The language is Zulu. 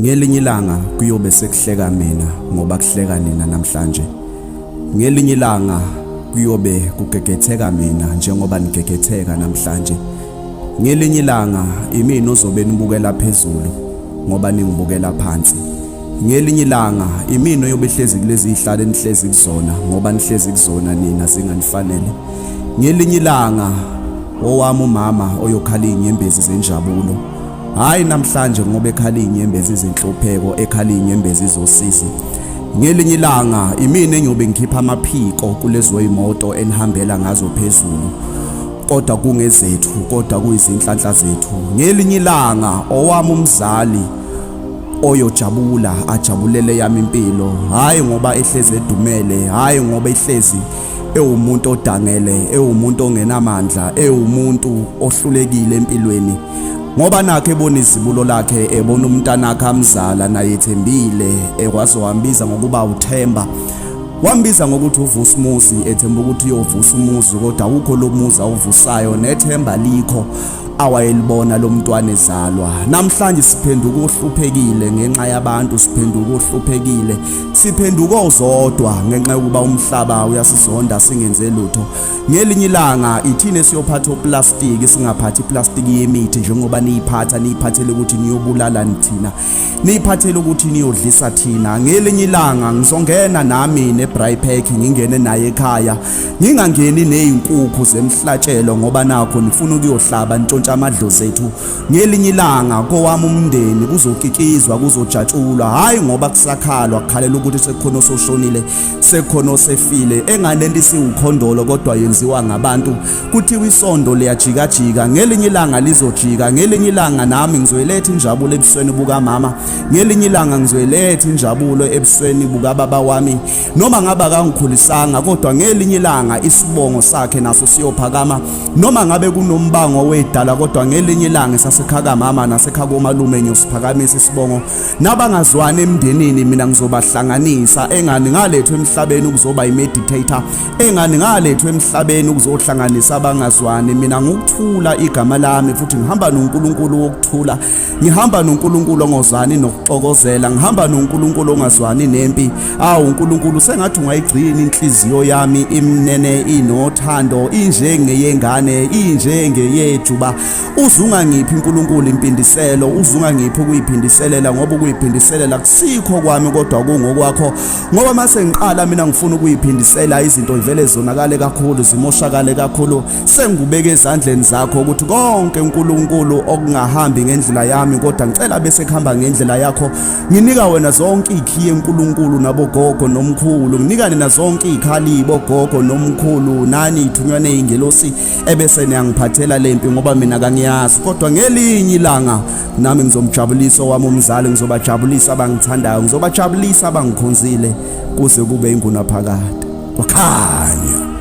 Ngelinye ilanga kuyobe sekuhleka mina ngoba kuhleka nina namhlanje. Ngelinye ilanga kuyobe kugegetheka mina njengoba nigegetheka namhlanje. Ngelinye ilanga imini ozobe nibukela phezulu ngoba ningibukela phansi. Ngelinye ilanga imini oyobe hlezi kulezi ihlale nihlezi kuzona ngoba nihlezi kuzona nina zinganifanele. Ngelinye ilanga owami umama oyokhala inyembezi zenjabulo, hayi namhlanje ngoba ekhala inyembezi zenhlopheko, ekhala inyembezi zosizi. Ngelinye ilanga imini enyobe ngikhipha amaphiko kulezo imoto enihambela ngazo phezulu, kodwa kungezethu, kodwa kuyizinhlanhla zethu. Ngelinye ilanga owami umzali oyojabula ajabulele yami impilo, hayi ngoba ehlezi edumele, hayi ngoba ehlezi ewumuntu odangele, ewumuntu ongenamandla, ewumuntu ohlulekile empilweni, ngoba nakhe ebona izibulo lakhe, ebona umntana wakhe amzala naye ethembile, ekwazi wambiza ngokuba uThemba, wambiza ngokuthi uvusa umuzi, ethemba ukuthi uyovusa umuzi, kodwa ukho lo muzi awuvusayo nethemba likho awayelibona lo mntwana ezalwa. Namhlanje siphenduka ohluphekile ngenxa yabantu, siphenduka ohluphekile, siphenduka ozodwa ngenxa yokuba umhlaba uyasizonda singenze lutho. Ngelinye ilanga ithine siyophatha oplastiki, singaphathi iplastiki yemithi njengoba niyiphathele ukuthi niyobulala nithina, niyiphathele ukuthi niyodlisa thina. Ngelinye ilanga ngizongena nami nebraai pack, ngingene naye ekhaya, ngingangeni nezinkukhu zemhlatshelo ngoba nakho nifuna ukuyohlaba ntshontsha amadlozi ethu. Ngelinye ilanga kowami umndeni kuzokikizwa, kuzojatshulwa, hayi ngoba kusakhalwa kukhalela ukuthi sekukhona ososhonile, sekukhona osefile. Enganento isiwukhondolo kodwa yenziwa ngabantu, kuthiwa isondo liyajikajika, ngelinye ilanga lizojika. Ngelinye ilanga nami ngizoyiletha injabulo ebusweni buka mama, ngelinye ilanga ngizoyiletha injabulo ebusweni buka baba wami, noma ngaba kangikhulisanga kodwa ngelinye ilanga isibongo sakhe naso siyophakama, noma ngabe kunombango wedala kodwa ngelinye ilanga sasekhaka mama nasekhaka komalume ngiyosiphakamisa isibongo. Nabangazwani emndenini mina ngizobahlanganisa. Engani ngalethwe emhlabeni ukuzoba imeditator, engani ngalethwe emhlabeni ukuzohlanganisa abangazwani. Mina ngokuthula igama lami, futhi ngihamba noNkulunkulu wokuthula, ngihamba noNkulunkulu ongozwani nokuxokozela, ngihamba noNkulunkulu ongazwani nempi. uNkulunkulu sengathi ungayigcina inhliziyo yami imnene, inothando, injengeyengane, injengeyejuba. Uzungangiphi uNkulunkulu impindiselo, uzungangiphi ukuyiphindiselela, ngoba ukuyiphindiselela kusikho kwami kodwa kungokwakho. Ngoba mase ngiqala mina ngifuna ukuyiphindisela, izinto ivele zonakale kakhulu, zimoshakale kakhulu. Sengubeka ezandleni zakho ukuthi konke uNkulunkulu okungahambi ngendlela yami kodwa ngicela bese kuhamba ngendlela yakho. Nginika wena zonke ikhiye uNkulunkulu nabogogo nomkhulu, nginika nina zonke ikhali bogogo nomkhulu, nani ithunywane ingelosi ebese niyangiphathela lempi ngoba mina kangiyazi. Kodwa ngelinye ilanga nami ngizomjabulisa wami umzali, ngizobajabulisa abangithandayo, ngizobajabulisa abangikhonzile kuze kube ingunaphakade. Wakhanya.